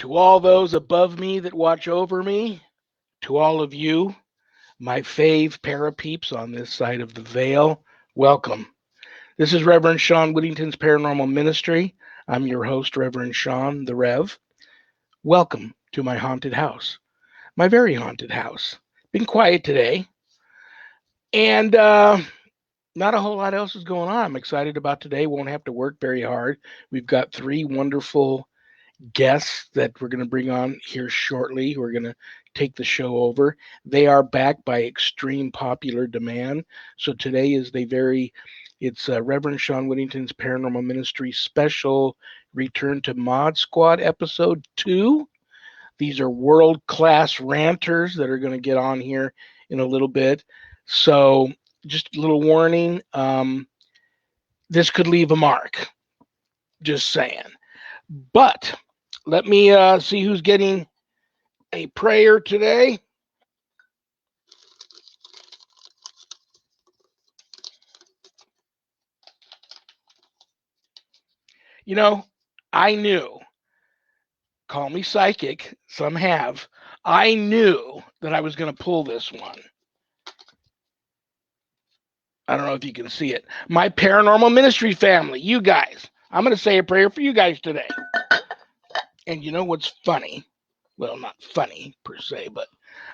To all those above me that watch over me, to all of you, my fave parapeeps on this side of the veil, welcome. This is Reverend Sean Whittington's Paranormal Ministry. I'm your host, Reverend Sean, the Rev. Welcome to my haunted house, my very haunted house. Been quiet today, and not a whole lot else is going on. I'm excited about today. Won't have to work very hard. We've got three wonderful guests that we're going to bring on here shortly. We're going to take the show over. They are back by extreme popular demand. So today is it's Reverend Sean Whittington's Paranormal Ministry special return to Mod Squad episode 2. These are world-class ranters that are going to get on here in a little bit. So just a little warning, this could leave a mark. Just saying. But let me see who's getting a prayer today. You know, I knew, call me psychic, some have, I knew that I was going to pull this one. I don't know if you can see it. My Paranormal Ministry family, you guys, I'm going to say a prayer for you guys today. And you know what's funny? Well, not funny per se, but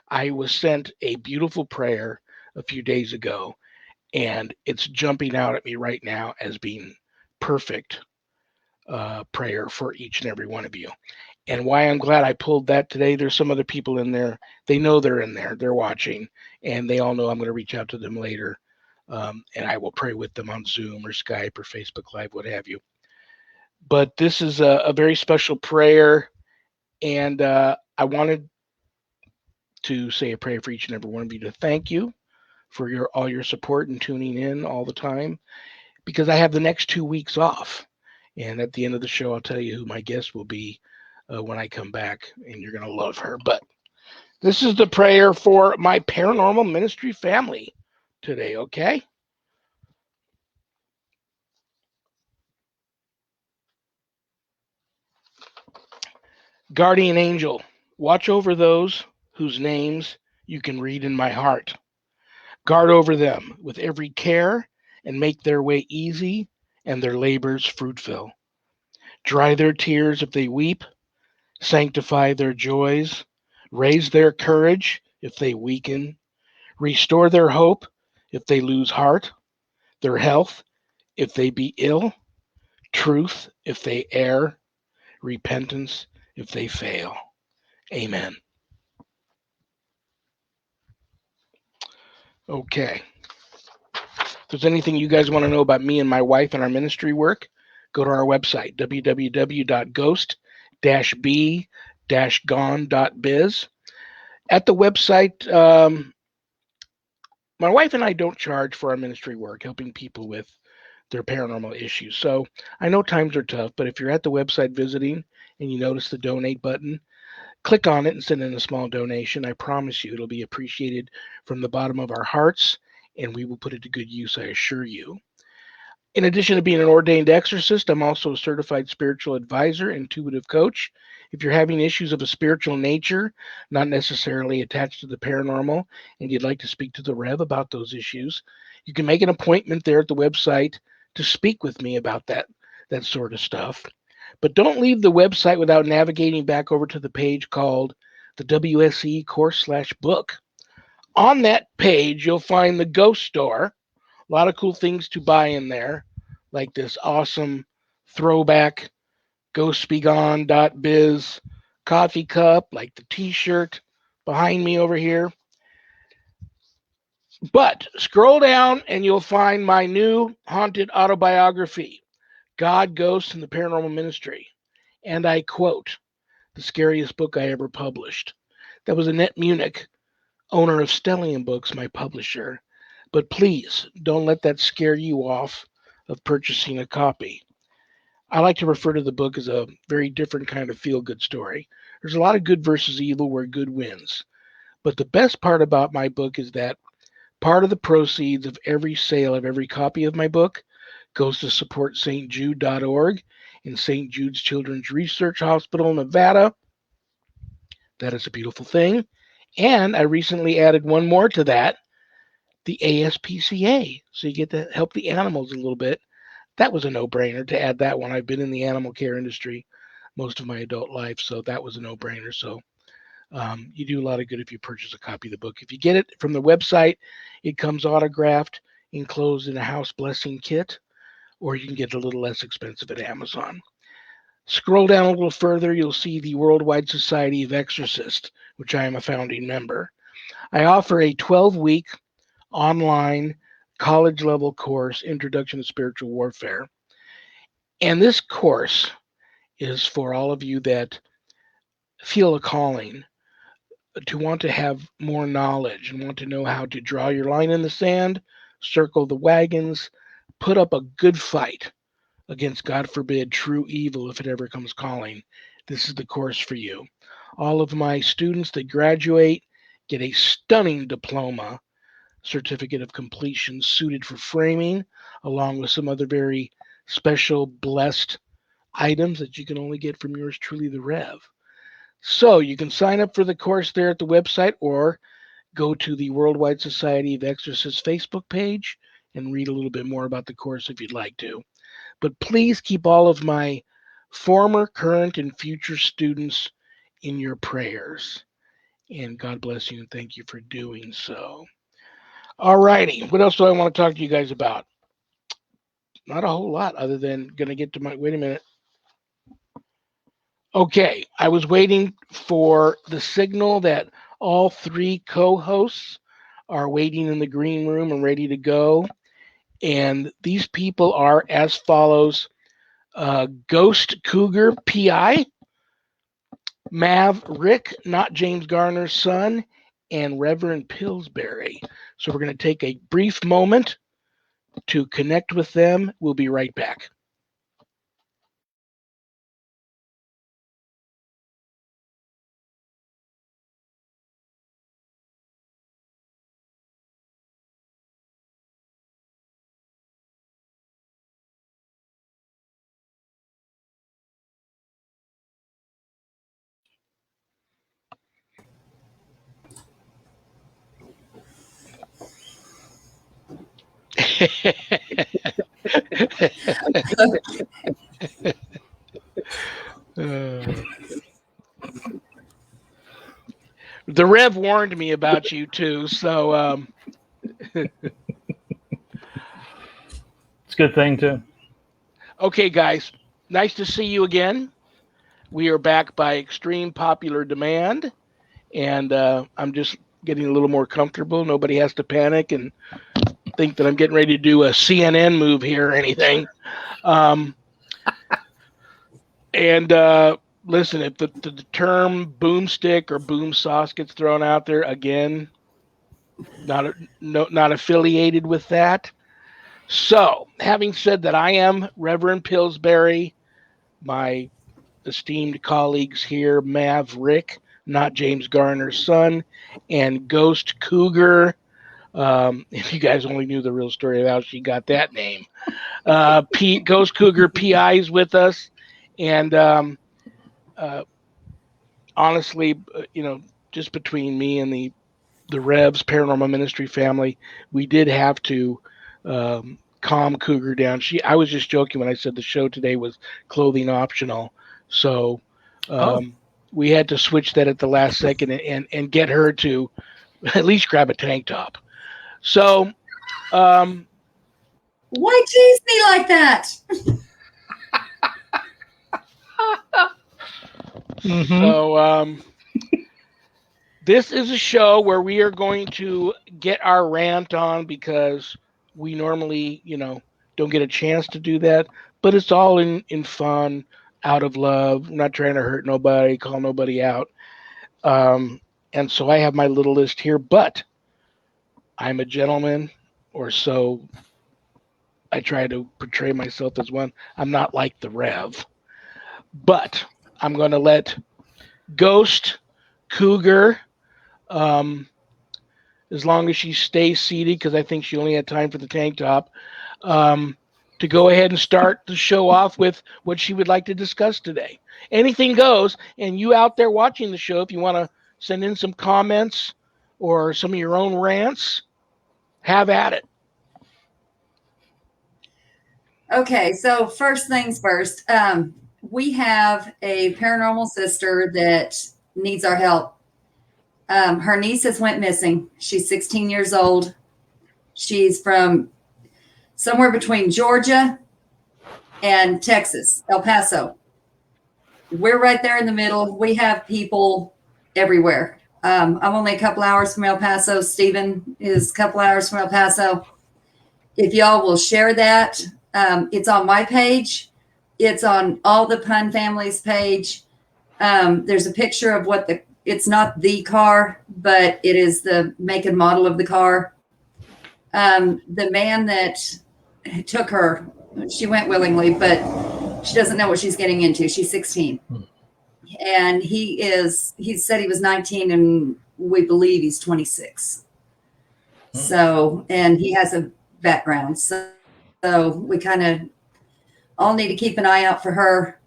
I was sent a beautiful prayer a few days ago, and it's jumping out at me right now as being perfect prayer for each and every one of you. And why I'm glad I pulled that today, there's some other people in there. They know they're in there. They're watching, and they all know I'm going to reach out to them later, and I will pray with them on Zoom or Skype or Facebook Live, what have you. But this is a very special prayer, and I wanted to say a prayer for each and every one of you to thank you for all your support and tuning in all the time, because I have the next 2 weeks off. And at the end of the show, I'll tell you who my guest will be when I come back, and you're going to love her. But this is the prayer for my Paranormal Ministry family today, okay? Guardian angel, watch over those whose names you can read in my heart. Guard over them with every care and make their way easy and their labors fruitful. Dry their tears if they weep, sanctify their joys, raise their courage if they weaken, restore their hope if they lose heart, their health if they be ill, truth if they err, repentance if they fail. Amen. Okay. If there's anything you guys want to know about me and my wife and our ministry work, go to our website, www.ghost-b-gone.biz. At the website, my wife and I don't charge for our ministry work, helping people with their paranormal issues. So I know times are tough, but if you're at the website visiting and you notice the donate button, click on it and send in a small donation. I promise you it'll be appreciated from the bottom of our hearts, and we will put it to good use, I assure you. In addition to being an ordained exorcist, I'm also a certified spiritual advisor, intuitive coach. If you're having issues of a spiritual nature, not necessarily attached to the paranormal, and you'd like to speak to the Rev about those issues, you can make an appointment there at the website to speak with me about that sort of stuff. But don't leave the website without navigating back over to the page called the WSE course/book. On that page, you'll find the Ghost Store. A lot of cool things to buy in there, like this awesome throwback ghostbegone.biz coffee cup, like the t-shirt behind me over here. But scroll down and you'll find my new haunted autobiography, God, Ghosts, and the Paranormal Ministry. And I quote, the scariest book I ever published. That was Annette Munich, owner of Stellium Books, my publisher. But please don't let that scare you off of purchasing a copy. I like to refer to the book as a very different kind of feel-good story. There's a lot of good versus evil where good wins. But the best part about my book is that part of the proceeds of every sale of every copy of my book goes to support stjude.org and St. Jude's Children's Research Hospital, Nevada. That is a beautiful thing. And I recently added one more to that, the ASPCA. So you get to help the animals a little bit. That was a no-brainer to add that one. I've been in the animal care industry most of my adult life, so that was a no-brainer. So you do a lot of good if you purchase a copy of the book. If you get it from the website, it comes autographed, enclosed in a house blessing kit, or you can get it a little less expensive at Amazon. Scroll down a little further, you'll see the Worldwide Society of Exorcists, which I am a founding member. I offer a 12-week online college-level course, Introduction to Spiritual Warfare. And this course is for all of you that feel a calling to want to have more knowledge and want to know how to draw your line in the sand, circle the wagons, put up a good fight against, God forbid, true evil if it ever comes calling. This is the course for you. All of my students that graduate get a stunning diploma, certificate of completion suited for framing, along with some other very special blessed items that you can only get from yours truly, the Rev. So you can sign up for the course there at the website, or go to the Worldwide Society of Exorcists Facebook page and read a little bit more about the course if you'd like to. But please keep all of my former, current, and future students in your prayers. And God bless you, and thank you for doing so. All righty. What else do I want to talk to you guys about? Not a whole lot, other than going to get to my... Wait a minute. Okay, I was waiting for the signal that all three co-hosts are waiting in the green room and ready to go. And these people are as follows: Ghost Cougar-PI, MavRick NOT James Garner's son, and Reverend Pillsberry. So we're going to take a brief moment to connect with them. We'll be right back. The Rev warned me about you too, so it's a good thing too. Okay, guys, nice to see you again. We are back by extreme popular demand, and I'm just getting a little more comfortable. Nobody has to panic and think that I'm getting ready to do a CNN move here or anything. Listen, if the term boomstick or boom sauce gets thrown out there again, not affiliated with that. So, having said that, I am Reverend Pillsberry. My esteemed colleagues here, MavRick, not James Garner's son, and Ghost Cougar. If you guys only knew the real story of how she got that name. Ghost Cougar-PI is with us. And honestly, just between me and the Revs Paranormal Ministry family, we did have to calm Cougar down. I was just joking when I said the show today was clothing optional. So we had to switch that at the last second and get her to at least grab a tank top. So why tease me like that? So this is a show where we are going to get our rant on, because we normally, don't get a chance to do that. But it's all in fun, out of love. I'm not trying to hurt nobody, call nobody out. And so I have my little list here, but I'm a gentleman, or so I try to portray myself as one. I'm not like the Rev. But I'm going to let Ghost Cougar, as long as she stays seated, because I think she only had time for the tank top, to to go ahead and start the show off with what she would like to discuss today. Anything goes, and you out there watching the show, if you want to send in some comments or some of your own rants, have at it. Okay, so first things first. We have a paranormal sister that needs our help. Her niece has went missing. She's 16 years old. She's from somewhere between Georgia and Texas, El Paso. We're right there in the middle. We have people everywhere. I'm only a couple hours from El Paso. Stephen is a couple hours from El Paso. If y'all will share that, it's on my page. It's on all the Pun Family's page. There's a picture of it's not the car, but it is the make and model of the car. The man that took her, she went willingly, but she doesn't know what she's getting into. She's 16. And he said he was 19 and we believe he's 26. So, and he has a background. So we kind of all need to keep an eye out for her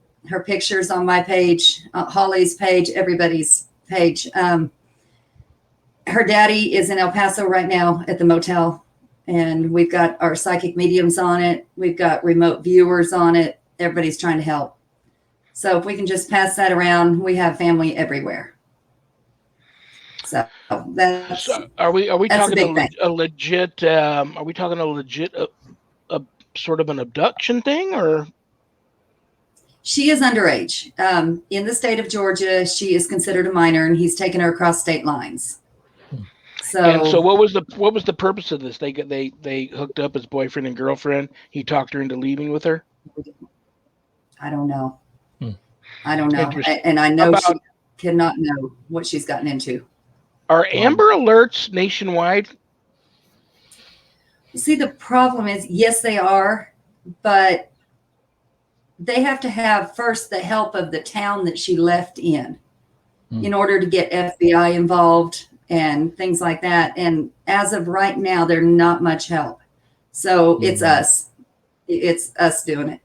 pictures on my page, Holly's page, everybody's page. Her daddy is in El Paso right now at the motel, and we've got our psychic mediums on it. We've got remote viewers on it. Everybody's trying to help. So if we can just pass that around, we have family everywhere. So that's. So are we talking a legit? Are we talking a legit sort of an abduction thing, or? She is underage. In the state of Georgia, she is considered a minor, and he's taken her across state lines. So what was the purpose of this? They hooked up as boyfriend and girlfriend. He talked her into leaving with her. I don't know. I don't know, and I know she cannot know what she's gotten into. Are Amber Alerts nationwide? See, the problem is, yes, they are, but they have to have first the help of the town that she left in order to get FBI involved and things like that. And as of right now, they're not much help. So it's us. It's us doing it.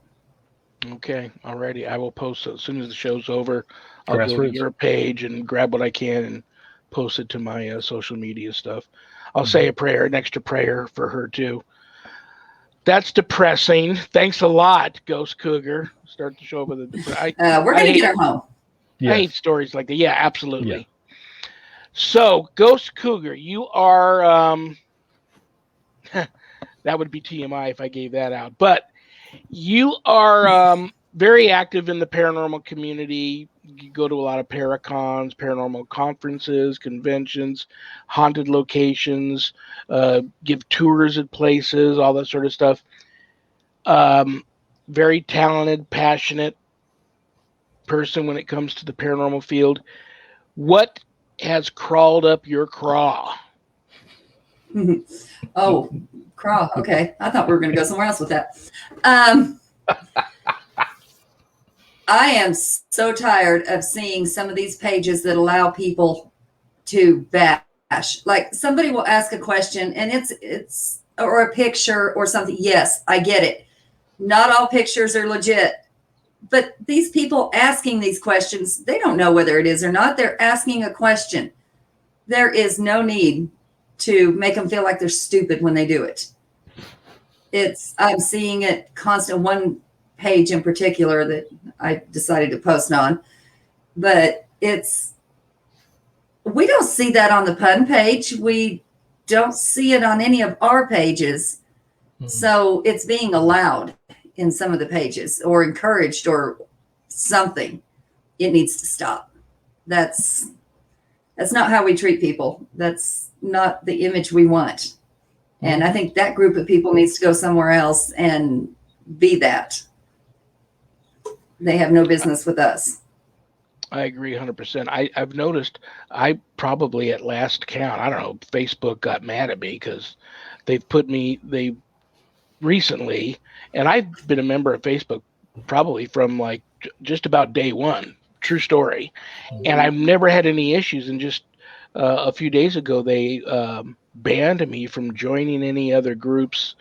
Okay. Alrighty. I will post as soon as the show's over. I'll go to your page and grab what I can and post it to my social media stuff. I'll say a prayer, an extra prayer for her too. That's depressing. Thanks a lot, Ghost Cougar. Start the show with a. We're going to get her home. I hate stories like that. Yeah, absolutely. Yeah. So, Ghost Cougar, you are. That would be TMI if I gave that out. But you are very active in the paranormal community. You go to a lot of paracons, paranormal conferences, conventions, haunted locations, give tours at places, all that sort of stuff. Very talented, passionate person when it comes to the paranormal field. What has crawled up your craw? Oh, craw. Okay. I thought we were going to go somewhere else with that. I am so tired of seeing some of these pages that allow people to bash. Like somebody will ask a question and it's or a picture or something. Yes, I get it. Not all pictures are legit. But these people asking these questions, they don't know whether it is or not. They're asking a question. There is no need to make them feel like they're stupid when they do it. I'm seeing it constant. One page in particular that I decided to post on, but we don't see that on the Pun page. We don't see it on any of our pages. So it's being allowed in some of the pages or encouraged or something. It needs to stop. That's not how we treat people. That's not the image we want. And I think that group of people needs to go somewhere else and be that. They have no business with us. I agree 100%. I've noticed I probably at last count, I don't know, Facebook got mad at me because they recently, and I've been a member of Facebook probably from like just about day one, true story. And I've never had any issues. And just a few days ago, they banned me from joining any other groups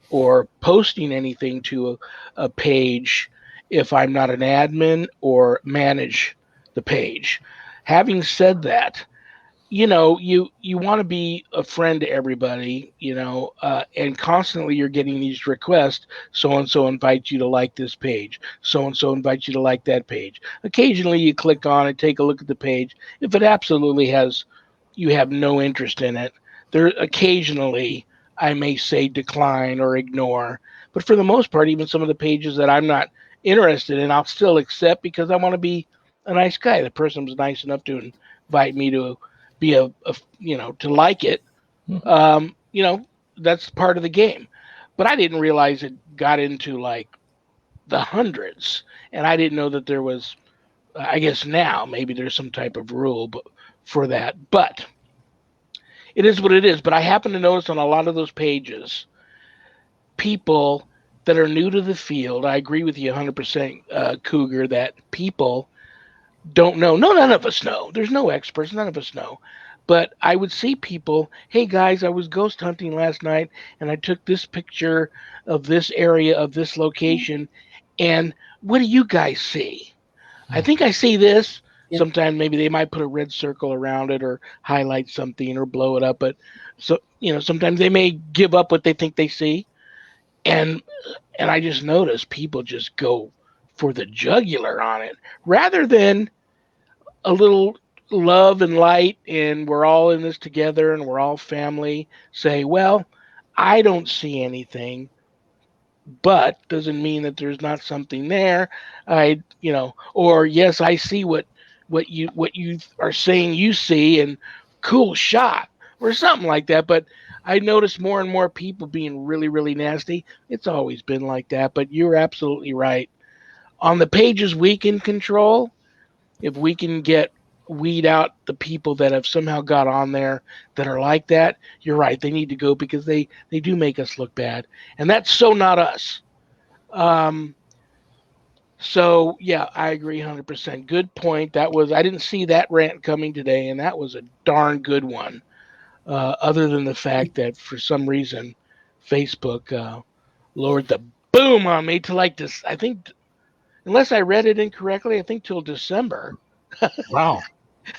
or posting anything to a page if I'm not an admin or manage the page. Having said that, you want to be a friend to everybody, and constantly you're getting these requests. So and so invites you to like this page. So and so invites you to like that page. Occasionally you click on it, take a look at the page. If it absolutely you have no interest in it, there occasionally I may say decline or ignore. But for the most part, even some of the pages that I'm not interested in, I'll still accept because I want to be a nice guy. The person was nice enough to invite me to be to like it. That's part of the game. But I didn't realize it got into like the hundreds, and I didn't know that there was. I guess now maybe there's some type of rule for that, but it is what it is. But I happen to notice on a lot of those pages, people that are new to the field. I agree with you 100%, Cougar, that people don't know. No, none of us know. There's no experts. None of us know. But I would see people, hey guys, I was ghost hunting last night and I took this picture of this area of this location. And what do you guys see? I think I see this. Yep. Sometimes maybe they might put a red circle around it or highlight something or blow it up. But sometimes they may give up what they think they see. And I just notice people just go for the jugular on it rather than a little love and light and we're all in this together and we're all family. Say, well, I don't see anything, but doesn't mean that there's not something there. Or yes, I see what you are saying you see, and cool shot or something like that. But I notice more and more people being really, really nasty. It's always been like that, but you're absolutely right. On the pages we can control, if we can weed out the people that have somehow got on there that are like that, you're right. They need to go because they do make us look bad. And that's so not us. So, yeah, I agree 100%. Good point. I didn't see that rant coming today, and that was a darn good one. Other than the fact that for some reason, Facebook lowered the boom on me to like this, I think, unless I read it incorrectly, I think till December. Wow.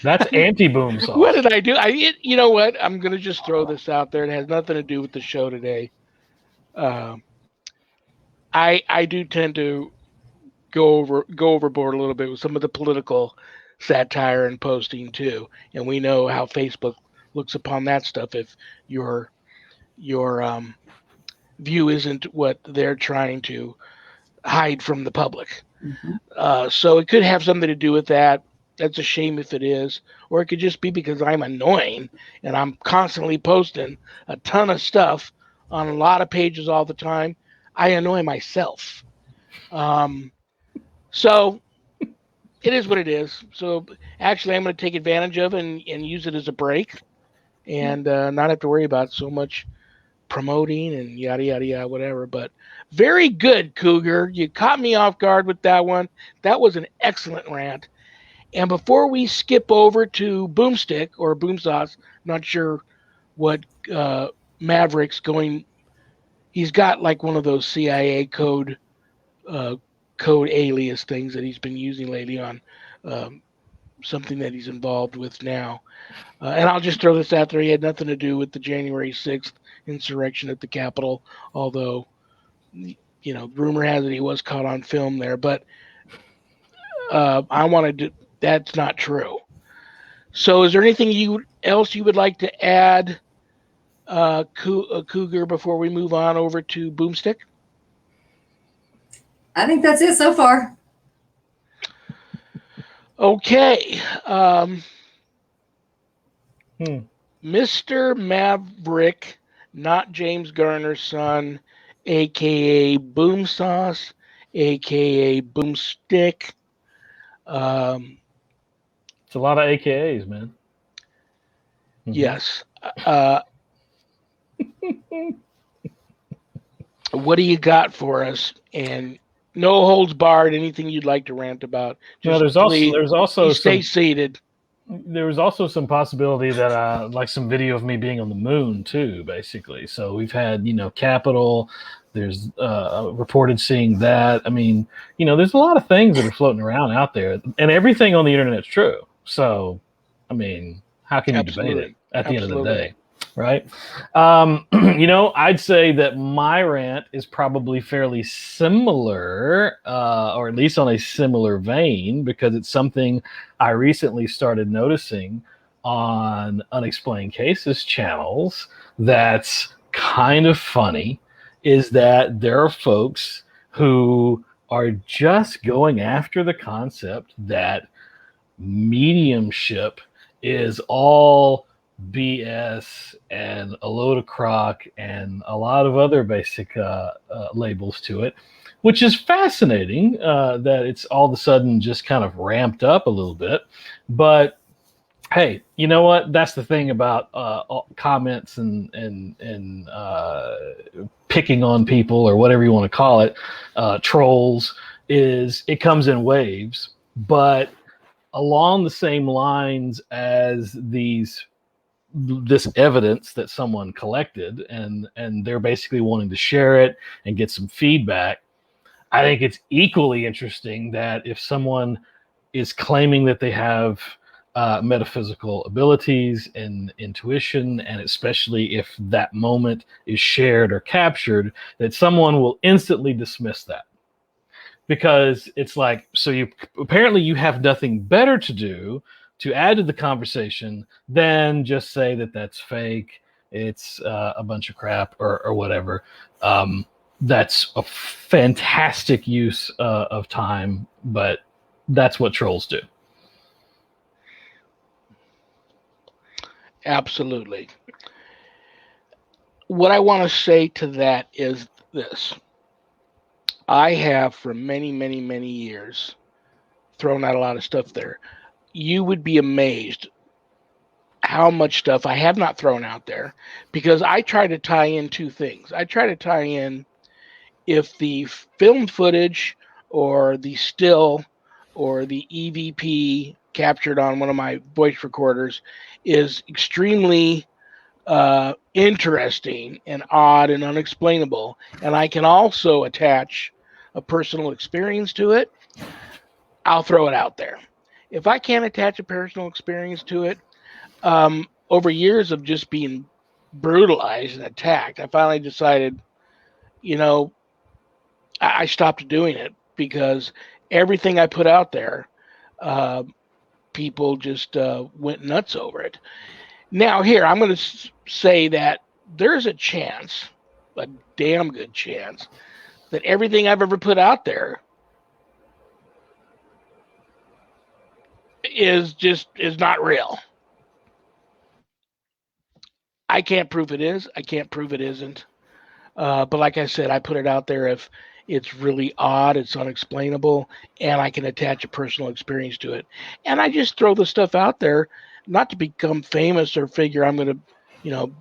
That's anti-boom sauce. What did I do? You know what? I'm going to just throw this out there. It has nothing to do with the show today. I do tend to go overboard a little bit with some of the political satire and posting too. And we know how Facebook looks upon that stuff if your view isn't what they're trying to hide from the public. Mm-hmm. So it could have something to do with that. That's a shame if it is. Or it could just be because I'm annoying and I'm constantly posting a ton of stuff on a lot of pages all the time. I annoy myself. So it is what it is. So actually I'm going to take advantage of it and use it as a break and not have to worry about so much promoting and yada, yada, yada, whatever. But very good, Cougar. You caught me off guard with that one. That was an excellent rant. And before we skip over to Boomstick or Boom Sauce, not sure what MavRick's going. He's got like one of those CIA code alias things that he's been using lately on something that he's involved with now. And I'll just throw this out there. He had nothing to do with the January 6th insurrection at the Capitol, although, rumor has it he was caught on film there. But I wanted to. That's not true. So is there anything else you would like to add, Cougar, before we move on over to Boomstick? I think that's it so far. Okay. Mr. MavRick, not James Garner's son, a.k.a. Boom Sauce, a.k.a. Boomstick. It's a lot of AKAs, man. Mm-hmm. Yes. What do you got for us? And no holds barred. Anything you'd like to rant about? Just there's also stay seated. there was also some possibility that like some video of me being on the moon too, basically. So we've had, Capitol. There's reported seeing that. I mean, there's a lot of things that are floating around out there, and everything on the internet's true. So, I mean, how can you debate it at the end of the day, right? I'd say that my rant is probably fairly similar, or at least on a similar vein, because it's something I recently started noticing on Unexplained Cases channels that's kind of funny, is that there are folks who are just going after the concept that mediumship is all BS and a load of crock and a lot of other basic labels to it, which is fascinating that it's all of a sudden just kind of ramped up a little bit. But hey, you know what? That's the thing about comments and picking on people, or whatever you want to call it, trolls, is it comes in waves. But along the same lines as this evidence that someone collected, and they're basically wanting to share it and get some feedback, I think it's equally interesting that if someone is claiming that they have metaphysical abilities and intuition, and especially if that moment is shared or captured, that someone will instantly dismiss that. Because it's like, so you have nothing better to do to add to the conversation than just say that that's fake, it's a bunch of crap, or whatever. That's a fantastic use of time, but that's what trolls do. Absolutely. What I want to say to that is this. I have for many, many, many years thrown out a lot of stuff there. You would be amazed how much stuff I have not thrown out there, because I try to tie in two things. I try to tie in if the film footage or the still or the EVP captured on one of my voice recorders is extremely interesting and odd and unexplainable, and I can also attach a personal experience to it, I'll throw it out there. If I can't attach a personal experience to it, over years of just being brutalized and attacked, I finally decided, I stopped doing it, because everything I put out there, people just went nuts over it. Now, here, I'm going to say that there's a chance, a damn good chance, that everything I've ever put out there is not real. I can't prove it is. I can't prove it isn't. But like I said, I put it out there if it's really odd, it's unexplainable, and I can attach a personal experience to it. And I just throw the stuff out there, not to become famous or figure I'm going to,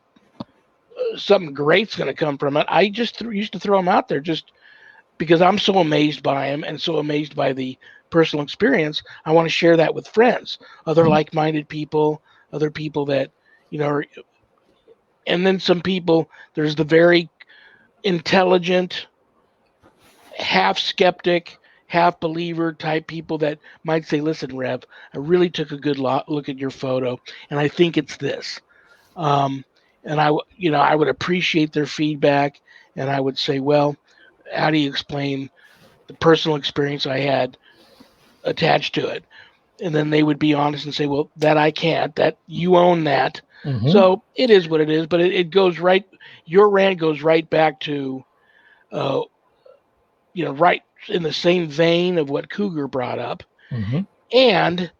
something great's going to come from it. I just used to throw them out there just because I'm so amazed by them and so amazed by the personal experience. I want to share that with friends, other like-minded people, other people that, and then some people, there's the very intelligent, half skeptic, half believer type people that might say, listen, Rev, I really took a good look at your photo, and I think it's this. And I would appreciate their feedback, and I would say, well, how do you explain the personal experience I had attached to it? And then they would be honest and say, well, that I can't, that you own that. Mm-hmm. So it is what it is, but it goes right, your rant goes right back to, right in the same vein of what Cougar brought up. Mm-hmm. And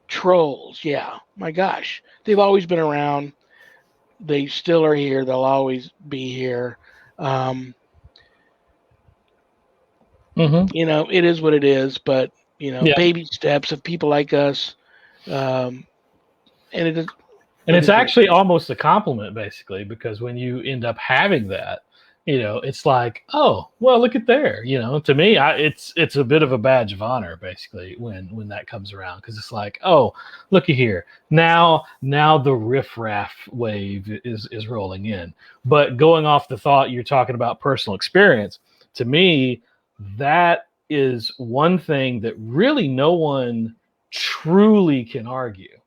trolls. Yeah, my gosh, they've always been around. They still are here. They'll always be here. It is what it is, but baby steps of people like us. And it is. And it's actually almost a compliment, basically, because when you end up having that, It's like, oh, well, look at there. To me, it's a bit of a badge of honor, basically, when that comes around, because it's like, oh, looky here. Now the riffraff wave is rolling in. But going off the thought you're talking about personal experience, to me, that is one thing that really no one truly can argue.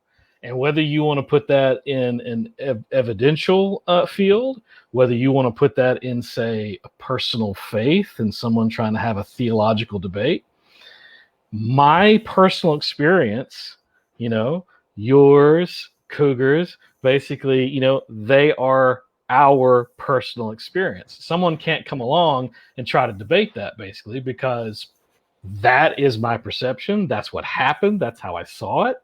And whether you want to put that in an evidential field, whether you want to put that in, say, a personal faith and someone trying to have a theological debate, my personal experience, yours, Cougars, basically, they are our personal experience. Someone can't come along and try to debate that, basically, because that is my perception. That's what happened. That's how I saw it.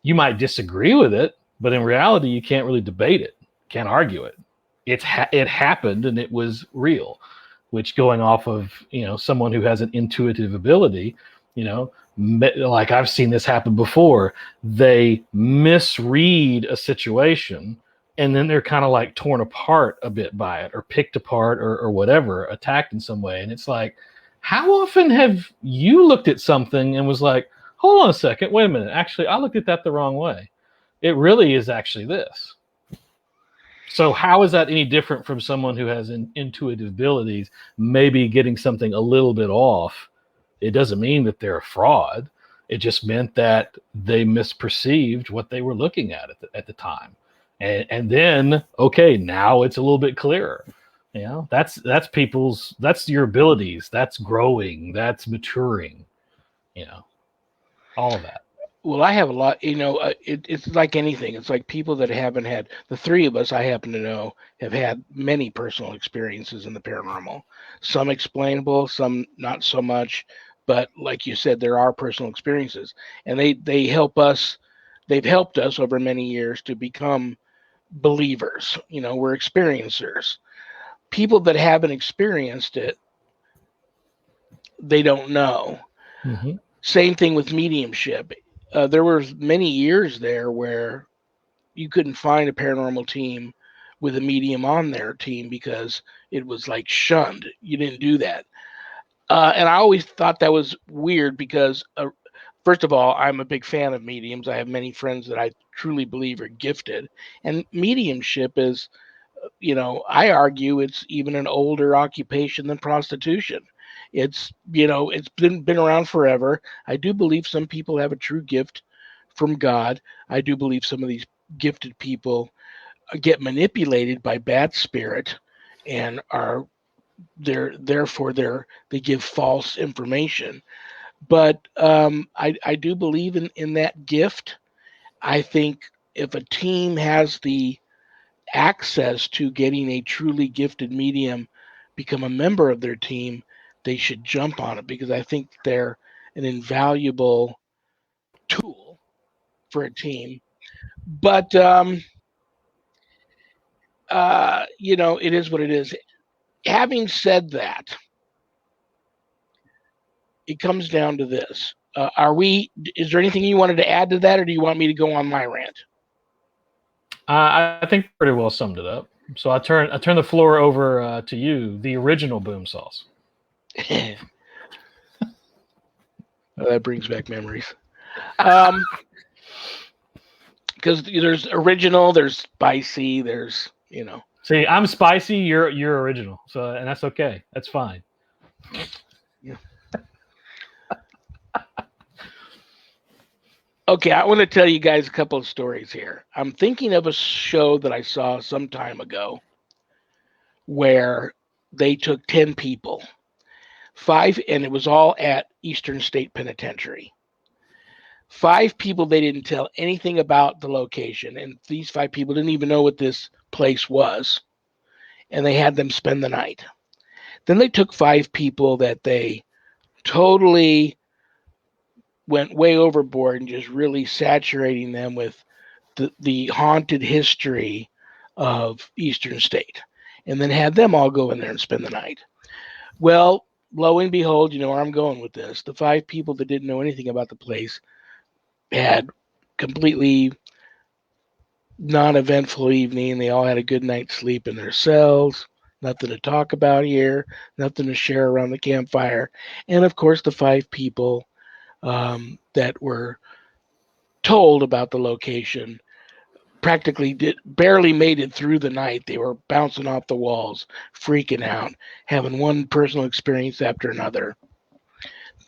You might disagree with it, but in reality, you can't really debate it. Can't argue it. It happened and it was real, which, going off of, someone who has an intuitive ability, like I've seen this happen before. They misread a situation and then they're kind of like torn apart a bit by it, or picked apart, or whatever, attacked in some way. And it's like, how often have you looked at something and was like, hold on a second, wait a minute, actually, I looked at that the wrong way. It really is actually this. So how is that any different from someone who has intuitive abilities, maybe getting something a little bit off? It doesn't mean that they're a fraud. It just meant that they misperceived what they were looking at the time. And then, okay, now it's a little bit clearer. That's your abilities. That's growing. That's maturing. All of that. Well, I have a lot, it's like anything. It's like people that haven't had, the three of us I happen to know have had many personal experiences in the paranormal. Some explainable, some not so much. But like you said, there are personal experiences, and they help us. They've helped us over many years to become believers. We're experiencers. People that haven't experienced it, they don't know. Mm-hmm. Same thing with mediumship. There were many years there where you couldn't find a paranormal team with a medium on their team because it was like shunned. You didn't do that. And I always thought that was weird because, first of all, I'm a big fan of mediums. I have many friends that I truly believe are gifted. And mediumship is, I argue it's even an older occupation than prostitution. It's been around forever. I do believe some people have a true gift from God. I do believe some of these gifted people get manipulated by bad spirit and are therefore they give false information. But I do believe in that gift. I think if a team has the access to getting a truly gifted medium become a member of their team, they should jump on it, because I think they're an invaluable tool for a team. But it is what it is. Having said that, it comes down to this. Is there anything you wanted to add to that, or do you want me to go on my rant? I think pretty well summed it up. So I turn the floor over to you, the original Boom Sauce. That brings back memories. Because there's original, there's spicy, there's See, I'm spicy. You're original. So, and that's okay. That's fine. Yeah. Okay, I want to tell you guys a couple of stories here. I'm thinking of a show that I saw some time ago where they took 10 people, 5, and it was all at Eastern State Penitentiary. 5 people, they didn't tell anything about the location, and these 5 people didn't even know what this place was, and they had them spend the night. Then they took 5 people that they totally went way overboard and just really saturating them with the haunted history of Eastern State, and then had them all go in there and spend the night. Well, lo and behold, you know where I'm going with this. The 5 people that didn't know anything about the place had completely non-eventful evening. They all had a good night's sleep in their cells. nothing to talk about here, nothing to share around the campfire. And of course, the 5 people that were told about the location practically barely made it through the night. They were bouncing off the walls, freaking out, having one personal experience after another.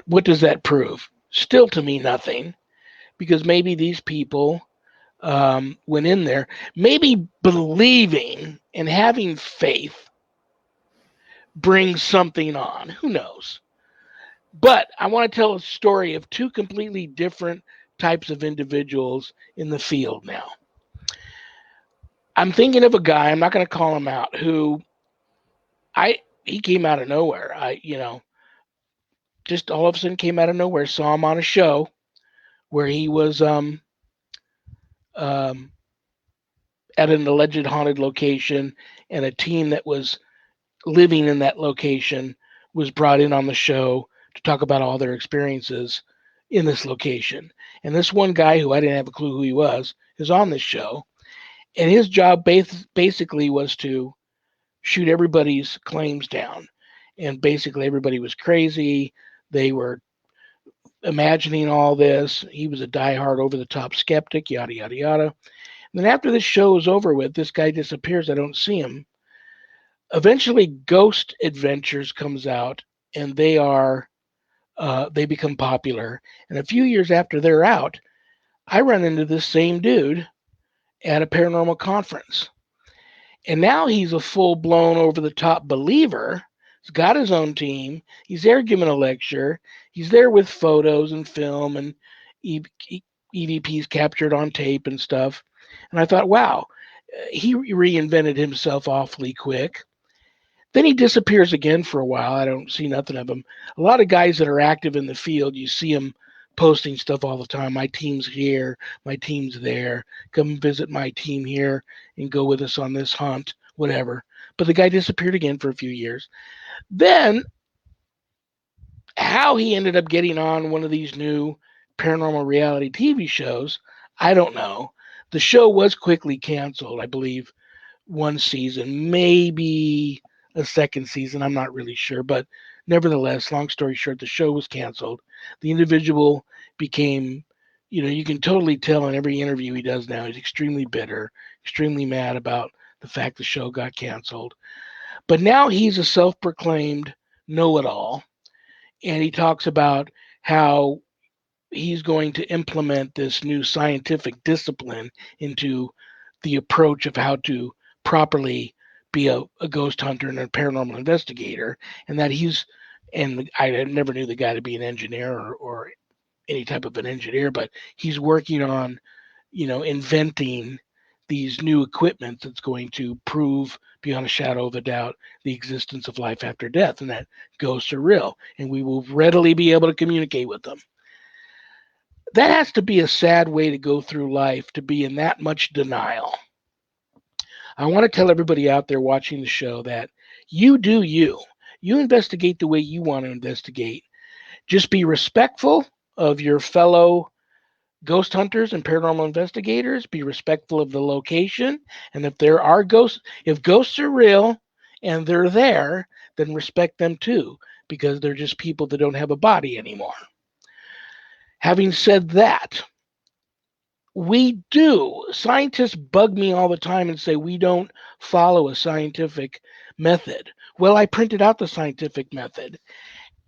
What does that prove? Still to me, nothing, because maybe these people went in there, maybe believing and having faith brings something on. Who knows? But I want to tell a story of 2 completely different types of individuals in the field now. I'm thinking of a guy, I'm not going to call him out, who he came out of nowhere. Just all of a sudden came out of nowhere, saw him on a show where he was at an alleged haunted location, and a team that was living in that location was brought in on the show to talk about all their experiences in this location. And this one guy, who I didn't have a clue who he was on this show. And his job basically was to shoot everybody's claims down. And basically everybody was crazy. They were imagining all this. He was a diehard over-the-top skeptic, yada, yada, yada. And then after this show is over with, this guy disappears. I don't see him. Eventually, Ghost Adventures comes out, and they become popular. And a few years after they're out, I run into this same dude at a paranormal conference. And now he's a full-blown over-the-top believer. He's got his own team. He's there giving a lecture. He's there with photos and film and EVPs captured on tape and stuff. And I thought, wow, he reinvented himself awfully quick. Then he disappears again for a while. I don't see nothing of him. A lot of guys that are active in the field, you see them posting stuff all the time. My team's here, my team's there. Come visit my team here and go with us on this hunt, whatever. But the guy disappeared again for a few years. Then, how he ended up getting on one of these new paranormal reality TV shows, I don't know. The show was quickly canceled, I believe, one season, maybe a second season. I'm not really sure, but nevertheless, long story short, the show was canceled. The individual became, you can totally tell in every interview he does now, he's extremely bitter, extremely mad about the fact the show got canceled. But now he's a self-proclaimed know-it-all, and he talks about how he's going to implement this new scientific discipline into the approach of how to properly be a ghost hunter and a paranormal investigator, and that I never knew the guy to be an engineer or any type of an engineer, but he's working on, inventing these new equipment that's going to prove beyond a shadow of a doubt the existence of life after death, and that ghosts are real, and we will readily be able to communicate with them. That has to be a sad way to go through life, to be in that much denial. I want to tell everybody out there watching the show that you do you. You investigate the way you want to investigate. Just be respectful of your fellow ghost hunters and paranormal investigators. Be respectful of the location. And if there are ghosts, if ghosts are real and they're there, then respect them too, because they're just people that don't have a body anymore. Having said that, scientists bug me all the time and say we don't follow a scientific method. Well, I printed out the scientific method,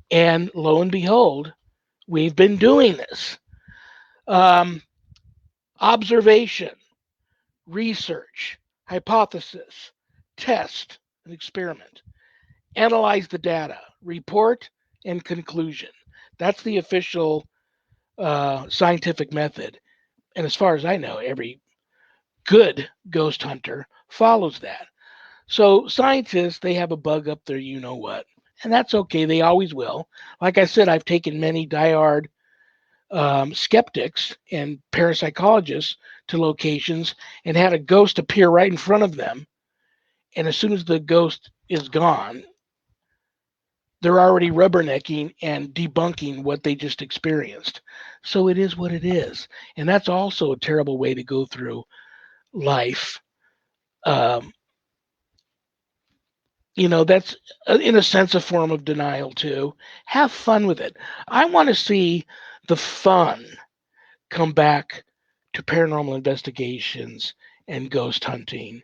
and lo and behold, we've been doing this. Observation, research, hypothesis, test, and experiment. Analyze the data, report, and conclusion. That's the official scientific method. And as far as I know, every good ghost hunter follows that. So scientists, they have a bug up there, you know what, and that's okay. They always will. Like I said, I've taken many diehard skeptics and parapsychologists to locations and had a ghost appear right in front of them. And as soon as the ghost is gone, they're already rubbernecking and debunking what they just experienced. So it is what it is. And that's also a terrible way to go through life. that's in a sense a form of denial too. Have fun with it. I want to see the fun come back to paranormal investigations and ghost hunting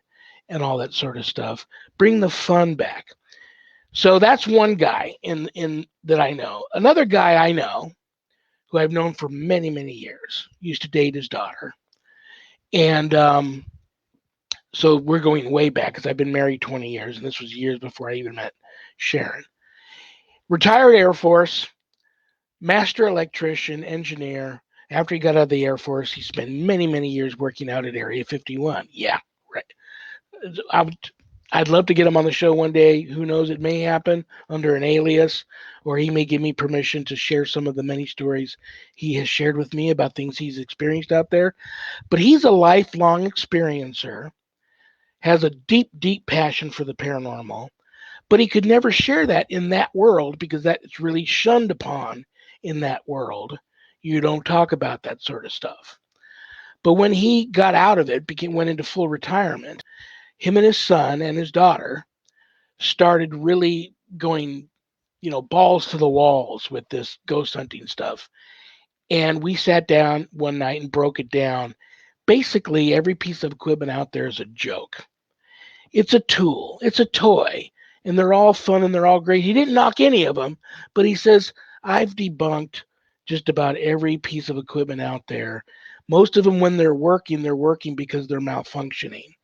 and all that sort of stuff. Bring the fun back. So that's one guy in that I know. Another guy I know who I've known for many, many years, used to date his daughter. And so we're going way back because I've been married 20 years, and this was years before I even met Sharon. Retired Air Force, master electrician, engineer. After he got out of the Air Force, he spent many, many years working out at Area 51. Yeah, right. I'd love to get him on the show one day. Who knows? It may happen under an alias, or he may give me permission to share some of the many stories he has shared with me about things he's experienced out there. But he's a lifelong experiencer, has a deep, deep passion for the paranormal, but he could never share that in that world because that's really shunned upon in that world. You don't talk about that sort of stuff. But when he got out of it, went into full retirement, him and his son and his daughter started really going, balls to the walls with this ghost hunting stuff. And we sat down one night and broke it down. Basically, every piece of equipment out there is a joke. It's a tool, it's a toy, and they're all fun and they're all great. He didn't knock any of them, but he says, I've debunked just about every piece of equipment out there. Most of them, when they're working because they're malfunctioning.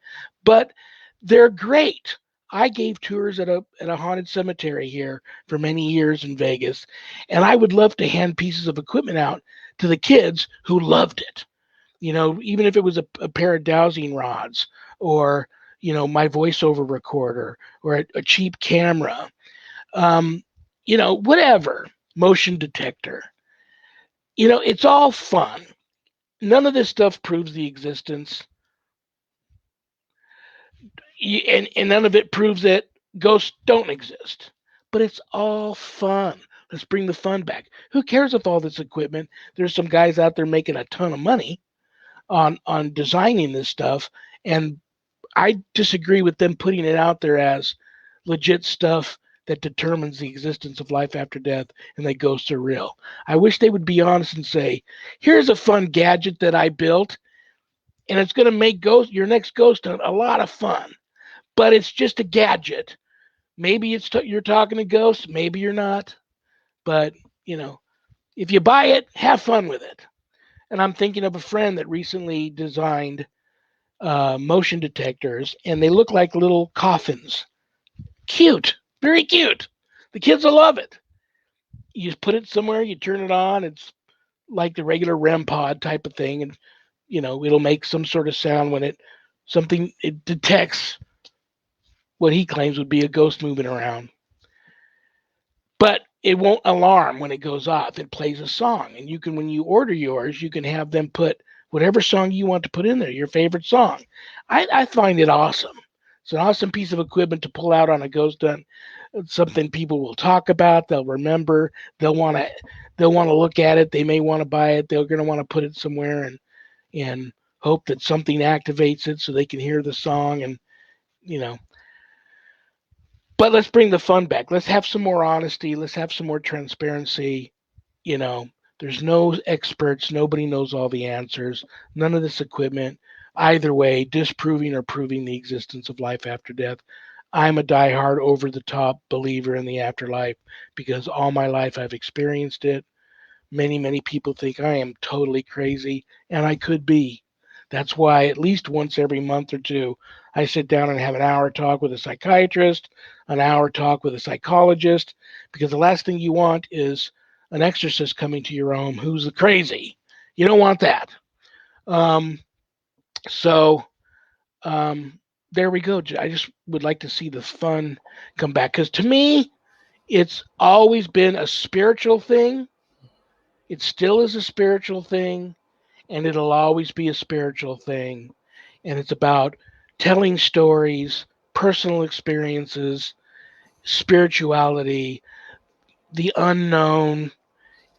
But they're great. I gave tours at a haunted cemetery here for many years in Vegas, and I would love to hand pieces of equipment out to the kids who loved it. Even if it was a pair of dowsing rods or my voiceover recorder or a cheap camera, whatever, motion detector. It's all fun. None of this stuff proves the existence. And none of it proves that ghosts don't exist. But it's all fun. Let's bring the fun back. Who cares if all this equipment? There's some guys out there making a ton of money on designing this stuff, and I disagree with them putting it out there as legit stuff that determines the existence of life after death and that ghosts are real. I wish they would be honest and say, here's a fun gadget that I built, and it's going to make your next ghost hunt a lot of fun. But it's just a gadget. Maybe you're talking to ghosts, maybe you're not. But, if you buy it, have fun with it. And I'm thinking of a friend that recently designed motion detectors, and they look like little coffins. Cute, very cute. The kids will love it. You just put it somewhere, you turn it on. It's like the regular REM pod type of thing, and it'll make some sort of sound when it detects what he claims would be a ghost moving around. But it won't alarm when it goes off. It plays a song, and when you order yours, you can have them put whatever song you want to put in there, your favorite song. I find it awesome. It's an awesome piece of equipment to pull out on a ghost hunt. It's something people will talk about. They'll remember. They'll want to look at it. They may want to buy it. They're going to want to put it somewhere and hope that something activates it so they can hear the song and. But let's bring the fun back. Let's have some more honesty. Let's have some more transparency. There's no experts. Nobody knows all the answers. None of this equipment, either way, disproving or proving the existence of life after death. I'm a diehard, over-the-top believer in the afterlife because all my life I've experienced it. Many, many people think I am totally crazy, and I could be. That's why at least once every month or two, I sit down and have an hour talk with a psychiatrist, an hour talk with a psychologist, because the last thing you want is an exorcist coming to your home who's crazy. You don't want that. There we go. I just would like to see the fun come back, because to me, it's always been a spiritual thing. It still is a spiritual thing, and it'll always be a spiritual thing. And it's about telling stories, personal experiences, spirituality, the unknown.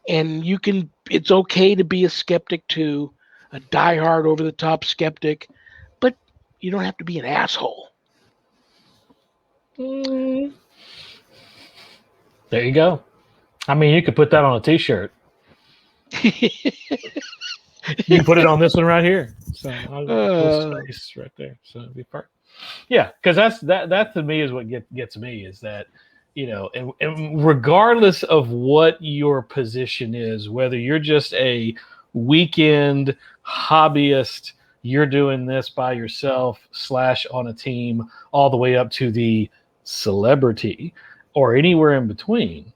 And it's okay to be a skeptic too, a diehard, over the top skeptic, but you don't have to be an asshole. There you go. I mean, you could put that on a T-shirt. You can put it on this one right here. So little space right there. So it'd be perfect. Yeah, because that to me is what gets me is that, and regardless of what your position is, whether you're just a weekend hobbyist, you're doing this by yourself / on a team, all the way up to the celebrity or anywhere in between.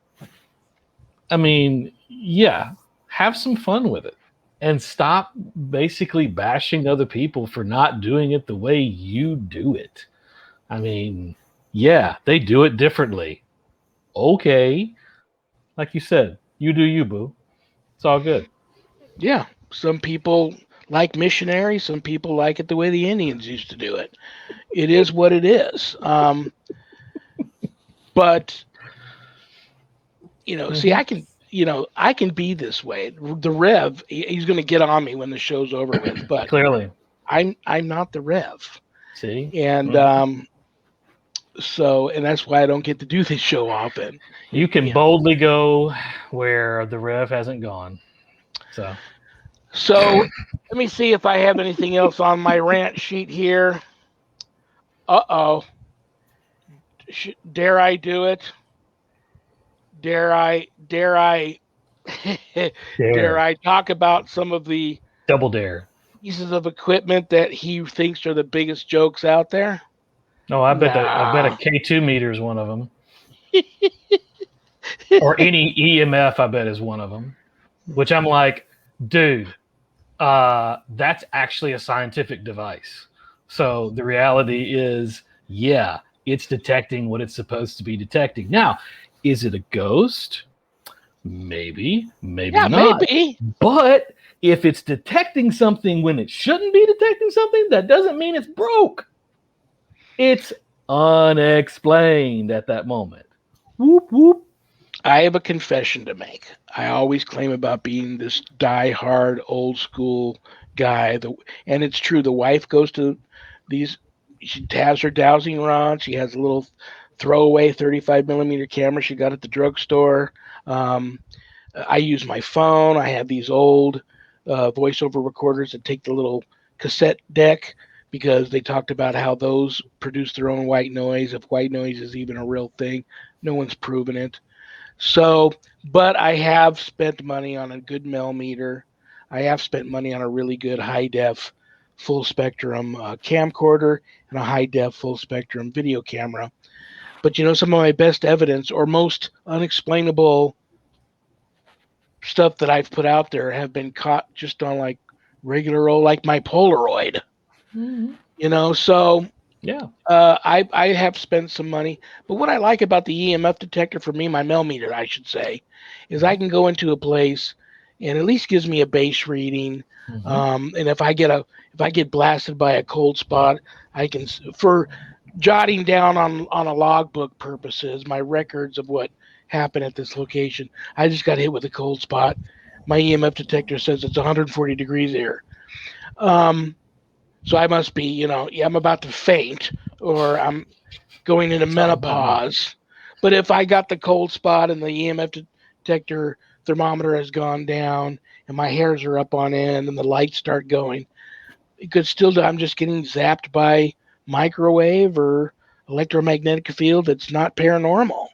I mean, yeah, have some fun with it and stop basically bashing other people for not doing it the way you do it. I mean, yeah, they do it differently. Okay. Like you said, you do you, boo. It's all good. Yeah. Some people like missionary. Some people like it the way the Indians used to do it. It is what it is. But, see, I can be this way. The Rev, he's going to get on me when the show's over with, but clearly I'm not the Rev. See? And so that's why I don't get to do this show often. You can boldly go where the Rev hasn't gone. So let me see if I have anything else on my rant sheet here. Uh-oh. Dare I do it? Dare I dare I talk about some of the double dare pieces of equipment that he thinks are the biggest jokes out there? No, I bet a K2 meter is one of them. Or any EMF, I bet, is one of them. Which I'm like, dude, that's actually a scientific device. So the reality is, yeah, it's detecting what it's supposed to be detecting. Now, is it a ghost? Maybe not. Maybe. But if it's detecting something when it shouldn't be detecting something, that doesn't mean it's broke. It's unexplained at that moment. Whoop, whoop. I have a confession to make. I always claim about being this die-hard, old-school guy. And it's true. The wife goes to these. She has her dowsing rod. She has a little throwaway 35mm camera she got at the drugstore. I use my phone. I have these old voiceover recorders that take the little cassette deck, because they talked about how those produce their own white noise, if white noise is even a real thing. No one's proven it. So, but I have spent money on a good millimeter. I have spent money on a really good high-def full-spectrum camcorder and a high-def full-spectrum video camera. But, some of my best evidence or most unexplainable stuff that I've put out there have been caught just on like regular old, like my Polaroid. Mm-hmm. So yeah, I have spent some money. But what I like about the EMF detector, for me, my millimeter, I should say, is I can go into a place and at least gives me a base reading. Mm-hmm. And if I get blasted by a cold spot, I can, for jotting down on a logbook purposes, my records of what happened at this location. I just got hit with a cold spot. My EMF detector says it's 140 degrees here. So I must be, I'm about to faint or I'm going into menopause. But if I got the cold spot and the EMF detector thermometer has gone down and my hairs are up on end and the lights start going, it could still, I'm just getting zapped by microwave or electromagnetic field that's not paranormal.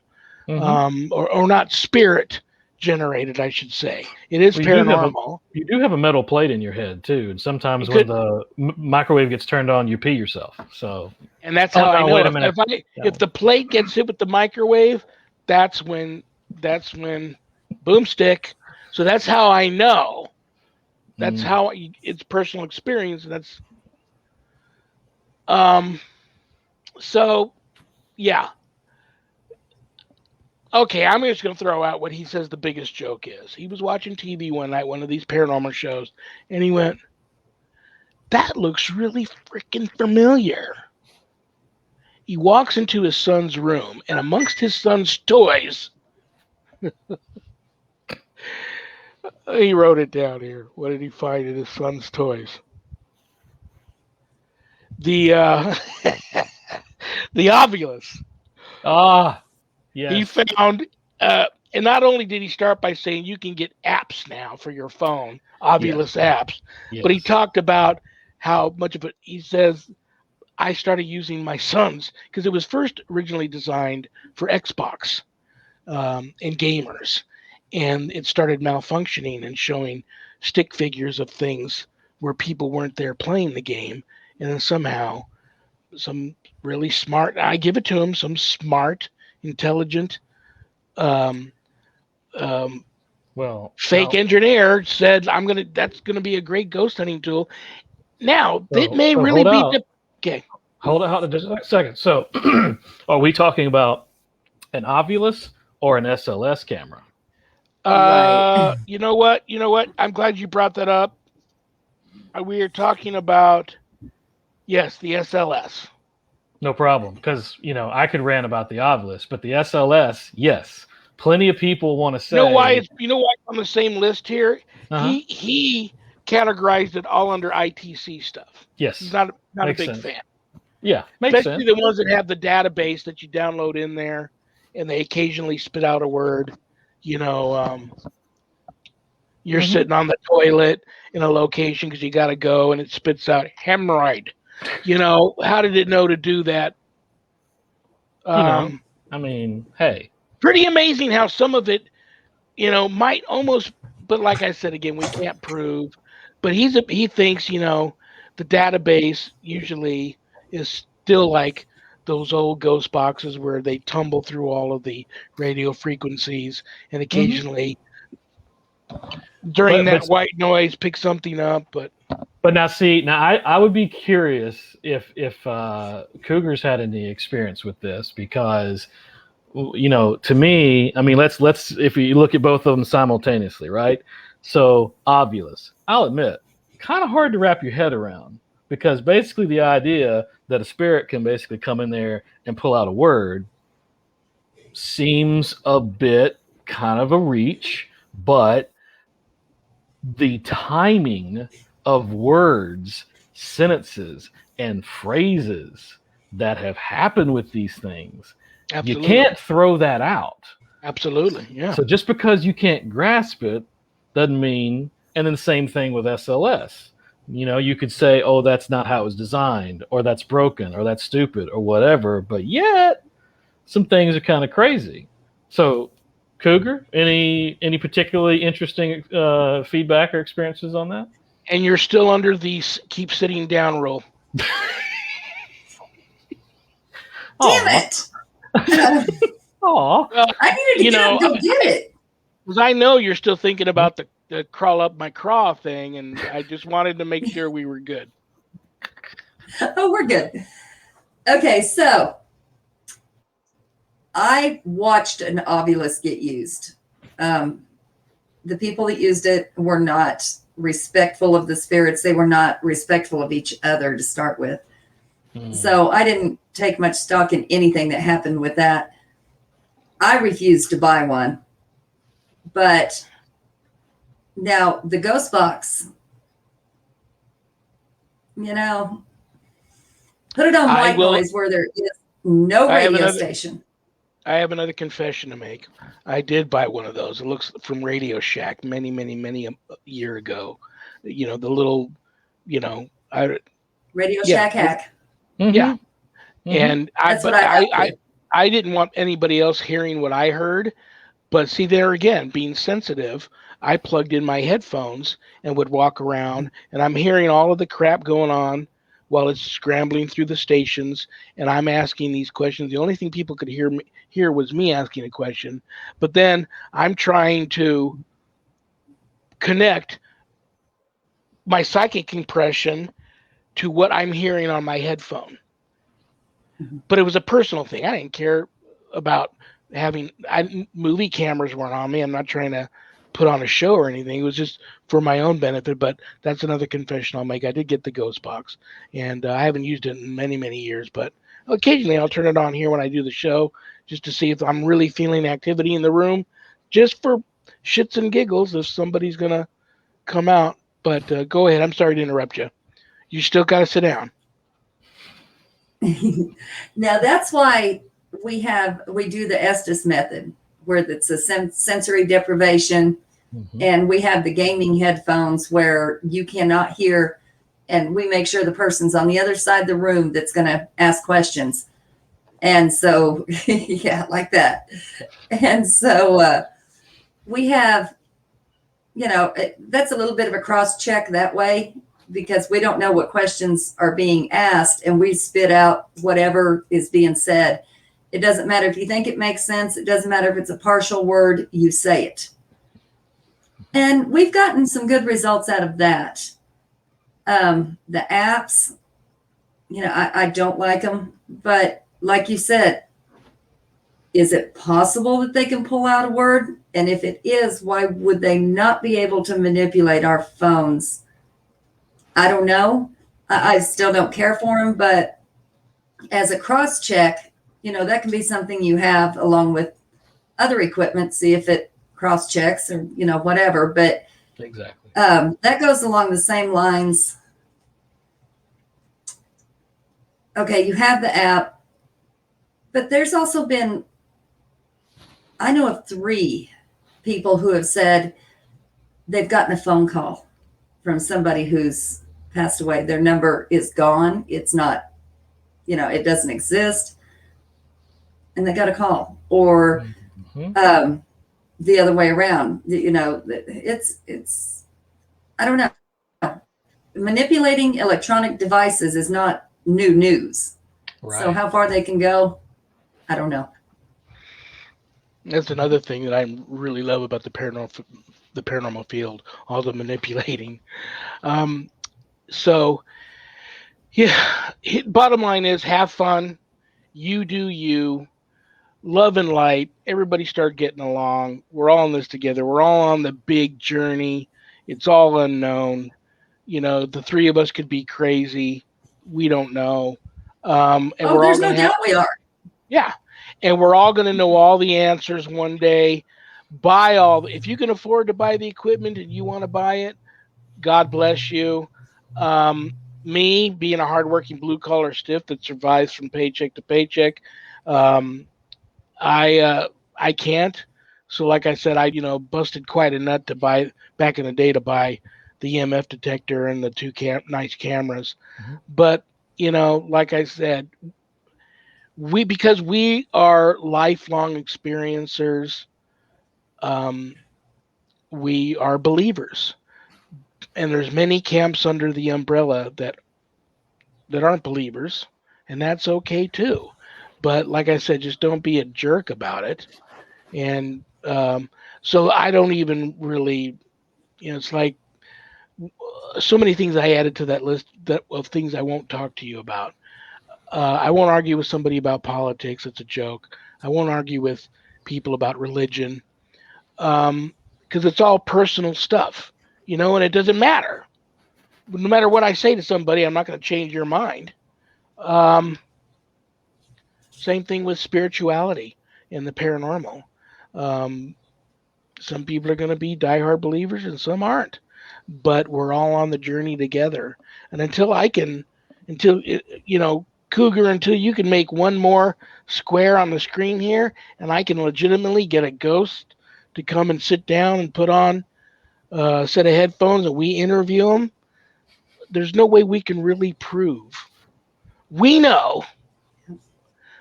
Mm-hmm. Or not spirit generated, I should say. It is paranormal. You do have a metal plate in your head too, and sometimes when the microwave gets turned on, you pee yourself. So, and that's how I know. If the plate gets hit with the microwave, that's when boomstick. So that's how I know. That's how it's personal experience. That's so yeah. Okay, I'm just going to throw out what he says the biggest joke is. He was watching TV one night, one of these paranormal shows, and he went, "That looks really freaking familiar." He walks into his son's room, and amongst his son's toys, he wrote it down here. What did he find in his son's toys? The the Ovilus. Ah, He yes. found, and not only did he start by saying you can get apps now for your phone, Ovilus apps, but he Yes. talked about how much of it, he says, I started using my son's because it was first originally designed for Xbox and gamers. And it started malfunctioning and showing stick figures of things where people weren't there playing the game. And then somehow, some really smart, I give it to him, some smart, intelligent, um, um, Well, fake engineer said, that's going to be a great ghost hunting tool. Now, it may so really hold be, out. okay. Hold on just a second. So, are we talking about an Ovilus or an SLS camera? Right. You know what? You know what? I'm glad you brought that up. We are talking about, yes, the SLS. No problem, because I could rant about the Ovilus, but the SLS, yes, plenty of people want to say. You know why it's on the same list here? Uh huh. He categorized it all under ITC stuff. He's Yes, not a makes big sense. fan. Yeah, makes Especially sense. the ones that have the database that you download in there and they occasionally spit out a word. You know, you're Mm-hmm. sitting on the toilet in a location because you got to go and it spits out hemorrhoid. How did it know to do that? I mean, hey. Pretty amazing how some of it, might almost, but like I said again, we can't prove. But he thinks, the database usually is still like those old ghost boxes where they tumble through all of the radio frequencies and Mm-hmm. occasionally during that white noise pick something up. But now, see, I would be curious if Cougars had any experience with this because, to me, I mean, let's if you look at both of them simultaneously, right? So, Ovilus, I'll admit, kind of hard to wrap your head around because basically the idea that a spirit can basically come in there and pull out a word seems a bit kind of a reach, but the timing of words, sentences, and phrases that have happened with these things, Absolutely. you can't throw that out. Absolutely, yeah. So just because you can't grasp it doesn't mean, and then same thing with SLS. You could say, oh, that's not how it was designed, or that's broken, or that's stupid, or whatever, but yet some things are kind of crazy. So Cougar, any particularly interesting feedback or experiences on that? And you're still under the keep sitting down rule. Damn it! Aw. I needed to get up and go get it. Because I know you're still thinking about the crawl up my craw thing, and I just wanted to make sure we were good. Oh, we're good. Okay, so I watched an Ovilus get used. The people that used it were not respectful of the spirits. They were not respectful of each other to start with. So I didn't take much stock in anything that happened with that. I refused to buy one. But now the ghost box, put it on white noise where there is no radio station. I have another confession to make. I did buy one of those. It looks from Radio Shack many a year ago. The little, Radio Shack hack. Mm-hmm. Yeah. Mm-hmm. And I didn't want anybody else hearing what I heard. But see, there again, being sensitive, I plugged in my headphones and would walk around, and I'm hearing all of the crap going on while it's scrambling through the stations, and I'm asking these questions. The only thing people could hear was me asking a question. But then I'm trying to connect my psychic impression to what I'm hearing on my headphone. But it was a personal thing. I didn't care about movie cameras weren't on me. I'm not trying to put on a show or anything. It was just for my own benefit. But that's another confession I'll make. I did get the ghost box, and I haven't used it in many years. But occasionally I'll turn it on here when I do the show just to see if I'm really feeling activity in the room, just for shits and giggles if somebody's gonna come out. But go ahead. I'm sorry to interrupt you. You still got to sit down. Now that's why we do the Estes method, where it's a sensory deprivation, and we have the gaming headphones where you cannot hear, and we make sure the person's on the other side of the room that's going to ask questions. And so, yeah, like that. And so we have, that's a little bit of a cross check that way, because we don't know what questions are being asked, and we spit out whatever is being said. It doesn't matter if you think it makes sense. It doesn't matter if it's a partial word, you say it. And we've gotten some good results out of that. The apps, I don't like them, but like you said, is it possible that they can pull out a word? And if it is, why would they not be able to manipulate our phones? I don't know. I still don't care for them, but as a cross check, that can be something you have along with other equipment, see if it cross checks or, whatever. But exactly. That goes along the same lines. Okay, you have the app, but there's also been, I know of 3 people who have said they've gotten a phone call from somebody who's passed away. Their number is gone. It's not, it doesn't exist. And they got a call. Or the other way around, it's, I don't know. Manipulating electronic devices is not new news. Right. So how far they can go, I don't know. That's another thing that I really love about the paranormal field, all the manipulating. So, yeah, bottom line is have fun. You do you. Love and light. Everybody start getting along. We're all in this together. We're all on the big journey. It's all unknown. The 3 of us could be crazy. We don't know. And we're there's all no doubt we are. Yeah. And we're all going to know all the answers one day. If you can afford to buy the equipment and you want to buy it, God bless you. Me, being a hardworking blue-collar stiff that survives from paycheck to paycheck, I can't. So like I said, I busted quite a nut to buy back in the day to buy the EMF detector and the 2 nice cameras. But like I said, because we are lifelong experiencers, we are believers, and there's many camps under the umbrella that aren't believers, and that's okay too. But like I said, just don't be a jerk about it. And so I don't even really, it's like so many things I added to that list of things I won't talk to you about. I won't argue with somebody about politics. It's a joke. I won't argue with people about religion because it's all personal stuff, and it doesn't matter. No matter what I say to somebody, I'm not going to change your mind. Same thing with spirituality and the paranormal. Some people are going to be diehard believers and some aren't, but we're all on the journey together. And until Cougar, until you can make one more square on the screen here and I can legitimately get a ghost to come and sit down and put on a set of headphones and we interview them, there's no way we can really prove. We know,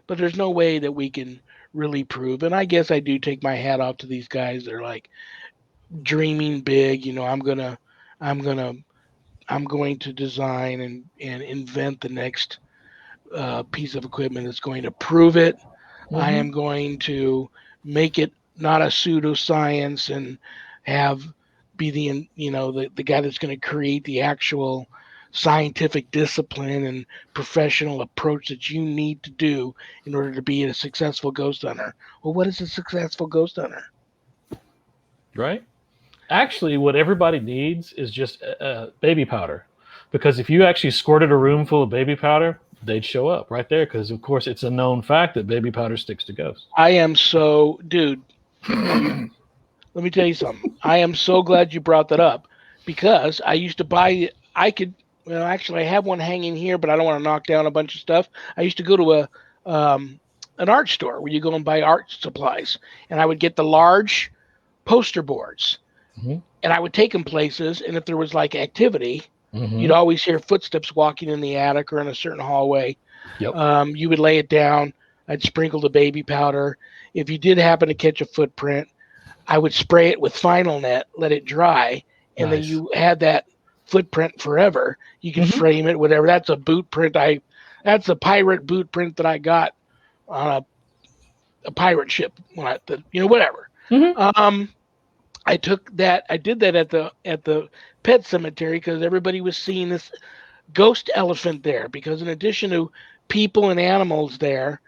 but there's no way that we can really prove. And I guess I do take my hat off to these guys. They're like dreaming big. I'm going to design and invent the next piece of equipment that's going to prove it. I am going to make it not a pseudoscience and be the guy that's going to create the actual scientific discipline and professional approach that you need to do in order to be a successful ghost hunter. Well, what is a successful ghost hunter? Right. Actually, what everybody needs is just baby powder. Because if you actually squirted a room full of baby powder, they'd show up right there. Because, of course, it's a known fact that baby powder sticks to ghosts. Dude, let me tell you something. I am so glad you brought that up because I used to buy, I have one hanging here, but I don't want to knock down a bunch of stuff. I used to go to an art store where you go and buy art supplies, and I would get the large poster boards, and I would take them places. And if there was like activity, you'd always hear footsteps walking in the attic or in a certain hallway. Yep. You would lay it down. I'd sprinkle the baby powder. If you did happen to catch a footprint, I would spray it with Final Net, let it dry, and then you had that footprint forever. You can frame it, whatever. That's a boot print. That's a pirate boot print that I got on a pirate ship. Whatever. I took that. I did that at the pet cemetery because everybody was seeing this ghost elephant there. Because in addition to people and animals there,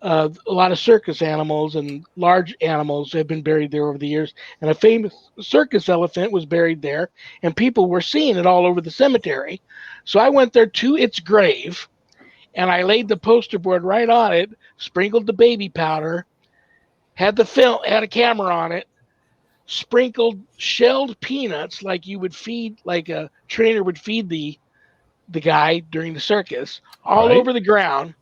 a lot of circus animals and large animals have been buried there over the years. And a famous circus elephant was buried there, and people were seeing it all over the cemetery. So I went there to its grave, and I laid the poster board right on it, sprinkled the baby powder, had a camera on it, sprinkled shelled peanuts like you would feed, like a trainer would feed the guy during the circus, all over the ground.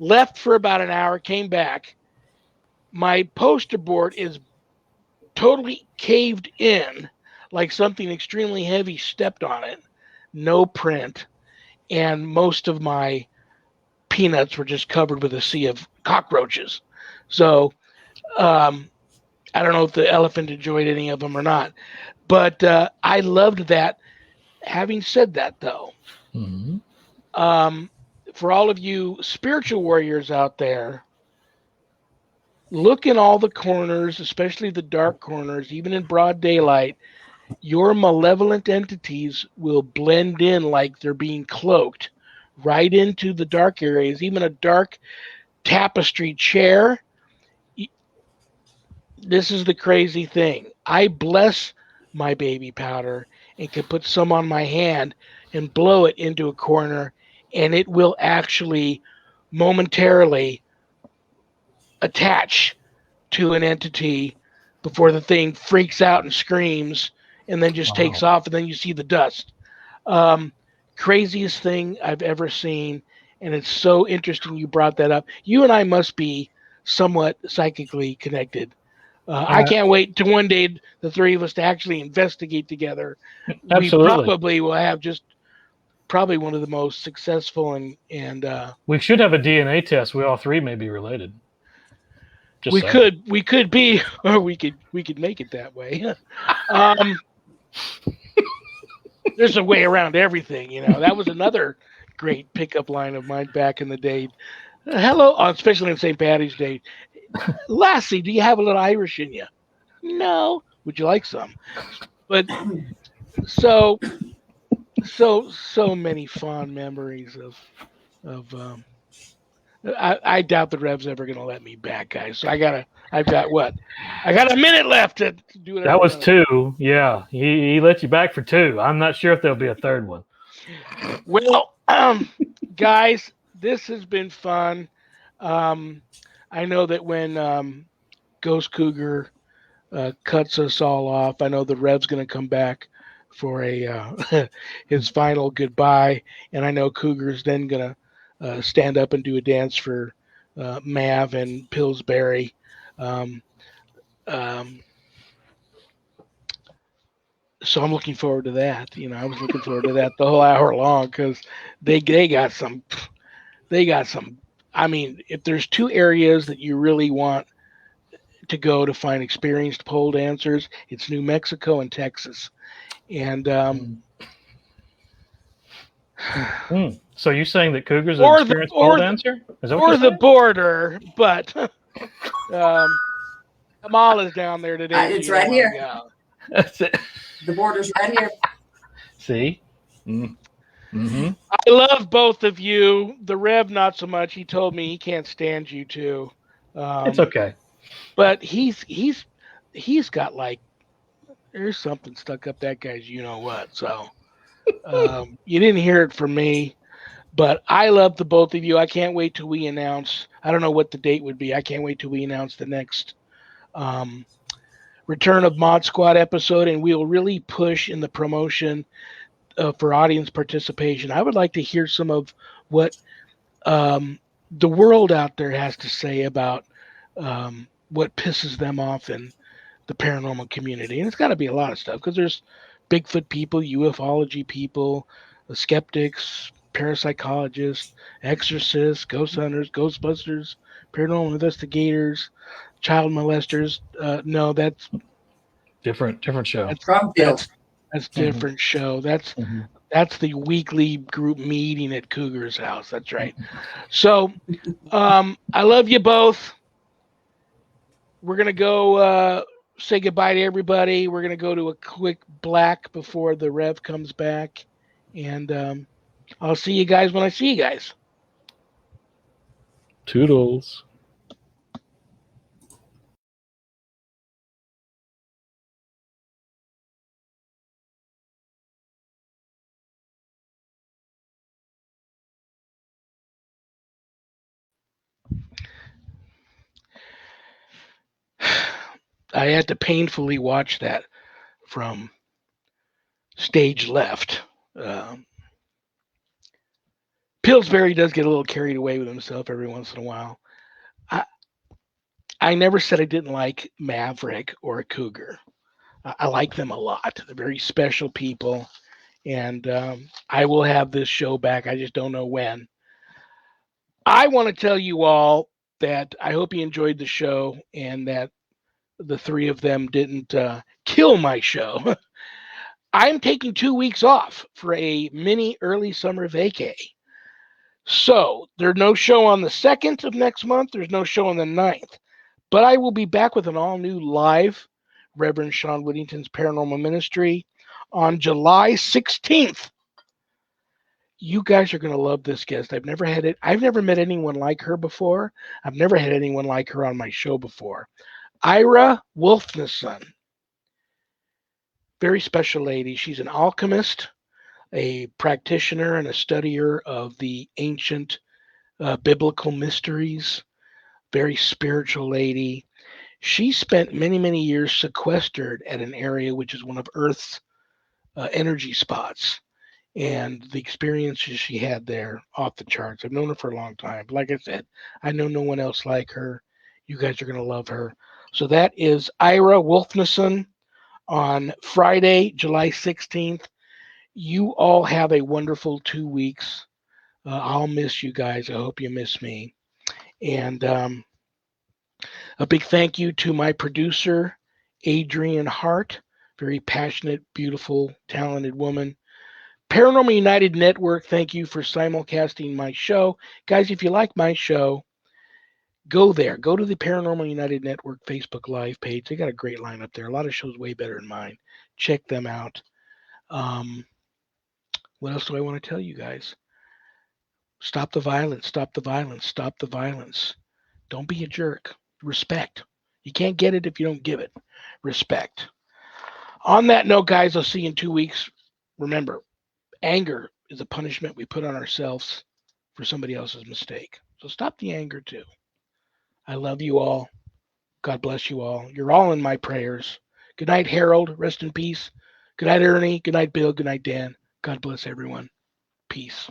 Left for about an hour, came back. My poster board is totally caved in, like something extremely heavy stepped on it. No print. And most of my peanuts were just covered with a sea of cockroaches. So I don't know if the elephant enjoyed any of them or not. But I loved that. Having said that, though, for all of you spiritual warriors out there, look in all the corners, especially the dark corners, even in broad daylight. Your malevolent entities will blend in like they're being cloaked right into the dark areas. Even a dark tapestry chair. This is the crazy thing. I bless my baby powder and can put some on my hand and blow it into a corner, and it will actually momentarily attach to an entity before the thing freaks out and screams and then just takes off, and then you see the dust. Craziest thing I've ever seen, and it's so interesting you brought that up. You and I must be somewhat psychically connected. I can't wait to one day the three of us to actually investigate together. Absolutely. We probably will have just probably one of the most successful and we should have a DNA test. We all three may be related. We could be, or we could make it that way. There's a way around everything, That was another great pickup line of mine back in the day. Hello, especially on St. Patty's Day. Lassie, do you have a little Irish in you? No. Would you like some? But so many fond memories of I doubt the Rev's ever gonna let me back, guys. So I got a minute left to do it. That was two. Yeah. He let you back for two. I'm not sure if there'll be a third one. Well, guys, this has been fun. I know that when Ghost Cougar cuts us all off, I know the Rev's going to come back for his final goodbye, and I know Cougar's then going to stand up and do a dance for Mav and Pillsbury. So I'm looking forward to that. I was looking forward to that the whole hour long because they got some. I mean, if there's two areas that you really want to go to find experienced pole dancers, it's New Mexico and Texas. And so you're saying that Cougar's an experienced pole dancer? Is that or the border, but Kamala's down there today. It's right here. That's it. The border's right here. See? Mm-hmm. I love both of you. The Rev, not so much. He told me he can't stand you two. It's okay. But he's got there's something stuck up that guy's what. So you didn't hear it from me, but I love the both of you. I can't wait till we announce. I don't know what the date would be. I can't wait till we announce the next return of Mod Squad episode, and we'll really push in the promotion for audience participation. I would like to hear some of what the world out there has to say about what pisses them off in the paranormal community. And it's got to be a lot of stuff because there's Bigfoot people, ufology people, skeptics, parapsychologists, exorcists, ghost hunters, ghostbusters, paranormal investigators, child molesters. No, that's Different show. that's different show. That's the weekly group meeting at Cougar's house. That's right. So I love you both. We're gonna go say goodbye to everybody. We're gonna go to a quick black before the Rev comes back, and I'll see you guys when I see you guys. Toodles. I had to painfully watch that from stage left. Pillsbury does get a little carried away with himself every once in a while. I never said I didn't like MavRick or a Cougar. I like them a lot. They're very special people, and I will have this show back. I just don't know when. I want to tell you all that I hope you enjoyed the show and that the three of them didn't kill my show. I'm taking 2 weeks off for a mini early summer vacay. So there's no show on the 2nd of next month. There's no show on the 9th. But I will be back with an all-new live Reverend Sean Whittington's Paranormal Ministry on July 16th. You guys are going to love this guest. I've never met anyone like her before. I've never had anyone like her on my show before. Ira Wolfnesson. Very special lady. She's an alchemist, a practitioner, and a studier of the ancient biblical mysteries. Very spiritual lady. She spent many, many years sequestered at an area which is one of Earth's energy spots. And the experiences she had there, off the charts. I've known her for a long time. But like I said, I know no one else like her. You guys are going to love her. So that is Ira Wolfnesson on Friday, July 16th. You all have a wonderful 2 weeks. I'll miss you guys. I hope you miss me. And a big thank you to my producer, Adrienne Hart. Very passionate, beautiful, talented woman. Paranormal United Network, thank you for simulcasting my show. Guys, if you like my show, go there. Go to the Paranormal United Network Facebook Live page. They got a great lineup there. A lot of shows way better than mine. Check them out. What else do I want to tell you guys? Stop the violence. Stop the violence. Stop the violence. Don't be a jerk. Respect. You can't get it if you don't give it. Respect. On that note, guys, I'll see you in 2 weeks. Remember, anger is a punishment we put on ourselves for somebody else's mistake. So stop the anger too. I love you all. God bless you all. You're all in my prayers. Good night, Harold. Rest in peace. Good night, Ernie. Good night, Bill. Good night, Dan. God bless everyone. Peace.